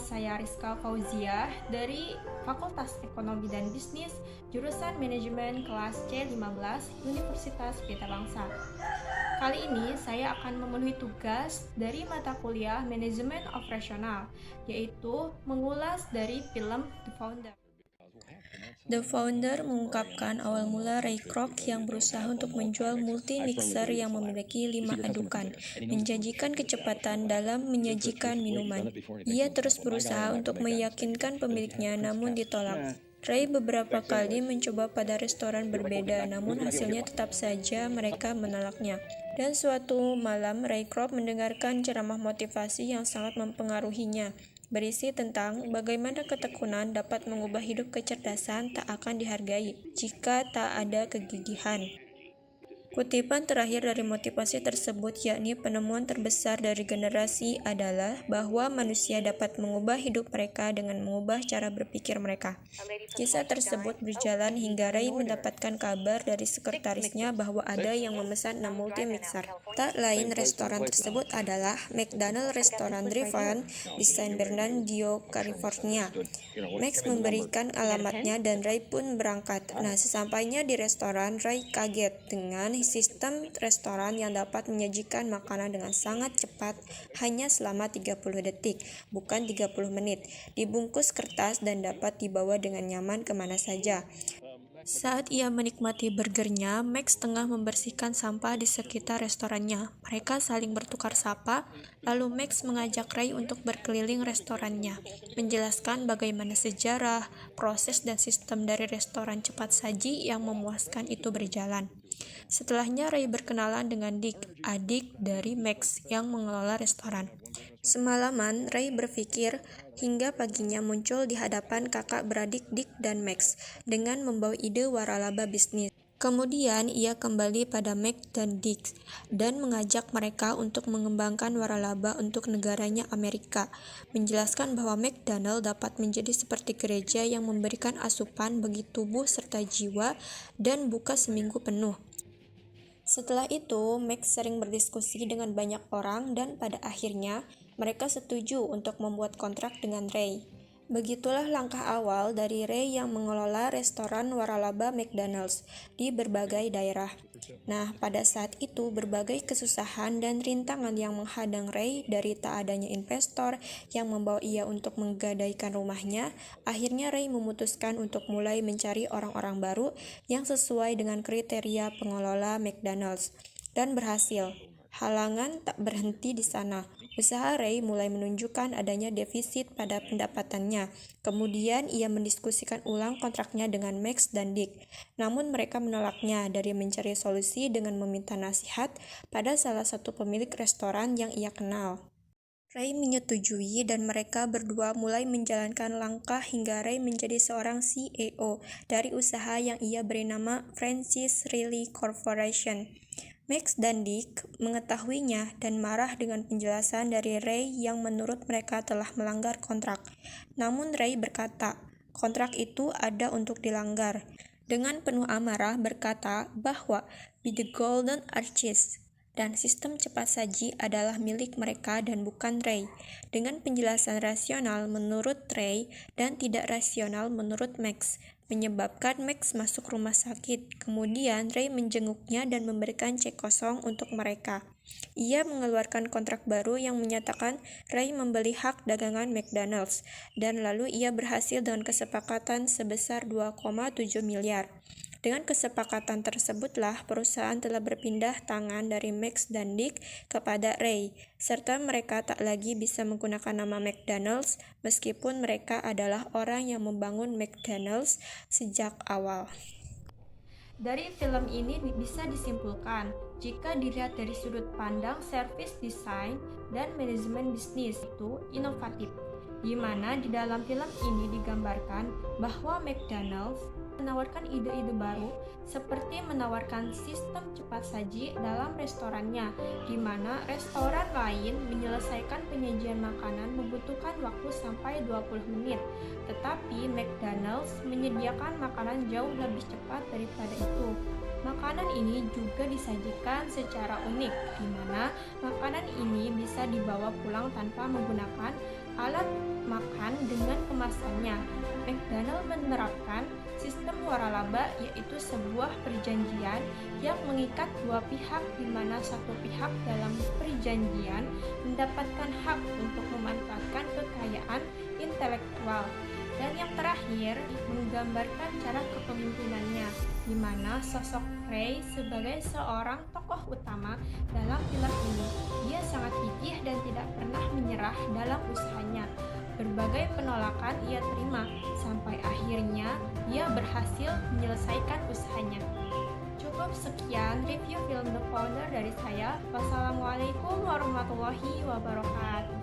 saya Rizka Fauzia dari Fakultas Ekonomi dan Bisnis, jurusan Manajemen kelas C15 Universitas Pelita Bangsa. Kali ini saya akan memenuhi tugas dari mata kuliah Manajemen Operasional, yaitu mengulas dari film The Founder. The Founder mengungkapkan awal mula Ray Kroc yang berusaha untuk menjual multi-mixer yang memiliki 5 adukan, menjanjikan kecepatan dalam menyajikan minuman. Ia terus berusaha untuk meyakinkan pemiliknya namun ditolak. Ray beberapa kali mencoba pada restoran berbeda, namun hasilnya tetap saja mereka menolaknya. Dan suatu malam, Ray Kroc mendengarkan ceramah motivasi yang sangat mempengaruhinya, berisi tentang bagaimana ketekunan dapat mengubah hidup. Kecerdasan tak akan dihargai jika tak ada kegigihan. Kutipan terakhir dari motivasi tersebut, yakni penemuan terbesar dari generasi adalah bahwa manusia dapat mengubah hidup mereka dengan mengubah cara berpikir mereka. Kisah tersebut berjalan hingga Ray mendapatkan kabar dari sekretarisnya bahwa ada yang memesan 6 multi-mixer. Tak lain, restoran tersebut adalah McDonald's Restoran Drive-In di San Bernardino, California. Max memberikan alamatnya dan Ray pun berangkat. Nah, sesampainya di restoran, Ray kaget dengan sistem restoran yang dapat menyajikan makanan dengan sangat cepat hanya selama 30 detik, bukan 30 menit, dibungkus kertas dan dapat dibawa dengan nyaman kemana saja. Saat ia menikmati burgernya, Max tengah membersihkan sampah di sekitar restorannya. Mereka saling bertukar sapa, lalu Max mengajak Ray untuk berkeliling restorannya, menjelaskan bagaimana sejarah, proses dan sistem dari restoran cepat saji yang memuaskan itu berjalan. Setelahnya Ray berkenalan dengan Dick, adik dari Max yang mengelola restoran. Semalaman, Ray berpikir hingga paginya muncul di hadapan kakak beradik Dick dan Max dengan membawa ide waralaba bisnis. Kemudian ia kembali pada Max dan Dick dan mengajak mereka untuk mengembangkan waralaba untuk negaranya Amerika, menjelaskan bahwa McDonald dapat menjadi seperti gereja yang memberikan asupan bagi tubuh serta jiwa dan buka seminggu penuh. Setelah itu, Max sering berdiskusi dengan banyak orang dan pada akhirnya mereka setuju untuk membuat kontrak dengan Ray. Begitulah langkah awal dari Ray yang mengelola restoran waralaba McDonald's di berbagai daerah. Nah, pada saat itu berbagai kesusahan dan rintangan yang menghadang Ray, dari tak adanya investor yang membawa ia untuk menggadaikan rumahnya, akhirnya Ray memutuskan untuk mulai mencari orang-orang baru yang sesuai dengan kriteria pengelola McDonald's dan berhasil. Halangan tak berhenti di sana. Usaha Ray mulai menunjukkan adanya defisit pada pendapatannya. Kemudian ia mendiskusikan ulang kontraknya dengan Max dan Dick. Namun mereka menolaknya dari mencari solusi dengan meminta nasihat pada salah satu pemilik restoran yang ia kenal. Ray menyetujui dan mereka berdua mulai menjalankan langkah hingga Ray menjadi seorang CEO dari usaha yang ia beri nama Francis Riley Corporation. Max dan Dick mengetahuinya dan marah dengan penjelasan dari Ray yang menurut mereka telah melanggar kontrak. Namun Ray berkata, kontrak itu ada untuk dilanggar. Dengan penuh amarah berkata bahwa The Golden Arches dan sistem cepat saji adalah milik mereka dan bukan Ray. Dengan penjelasan rasional menurut Ray dan tidak rasional menurut Max, menyebabkan Max masuk rumah sakit. Kemudian Ray menjenguknya dan memberikan cek kosong untuk mereka. Ia mengeluarkan kontrak baru yang menyatakan Ray membeli hak dagangan McDonald's, dan lalu ia berhasil dengan kesepakatan sebesar 2,7 miliar. Dengan kesepakatan tersebutlah perusahaan telah berpindah tangan dari Max dan Dick kepada Ray, serta mereka tak lagi bisa menggunakan nama McDonald's meskipun mereka adalah orang yang membangun McDonald's sejak awal. Dari film ini bisa disimpulkan, jika dilihat dari sudut pandang service design dan manajemen bisnis itu inovatif, di mana di dalam film ini digambarkan bahwa McDonald's menawarkan ide-ide baru seperti menawarkan sistem cepat saji dalam restorannya, di mana restoran lain menyelesaikan penyajian makanan membutuhkan waktu sampai 20 menit, tetapi McDonald's menyediakan makanan jauh lebih cepat daripada itu. Makanan ini juga disajikan secara unik, di mana makanan ini bisa dibawa pulang tanpa menggunakan alat makan dengan kemasannya. McDonald menerapkan sistem waralaba, yaitu sebuah perjanjian yang mengikat dua pihak di mana satu pihak dalam perjanjian mendapatkan hak untuk memanfaatkan kekayaan intelektual. Dan yang terakhir, menggambarkan cara kepemimpinannya, di mana sosok Ray sebagai seorang tokoh utama dalam film ini. Dia sangat gigih dan tidak pernah menyerah dalam usahanya. Berbagai penolakan ia terima, sampai akhirnya ia berhasil menyelesaikan usahanya. Cukup sekian review film The Founder dari saya. Wassalamualaikum warahmatullahi wabarakatuh.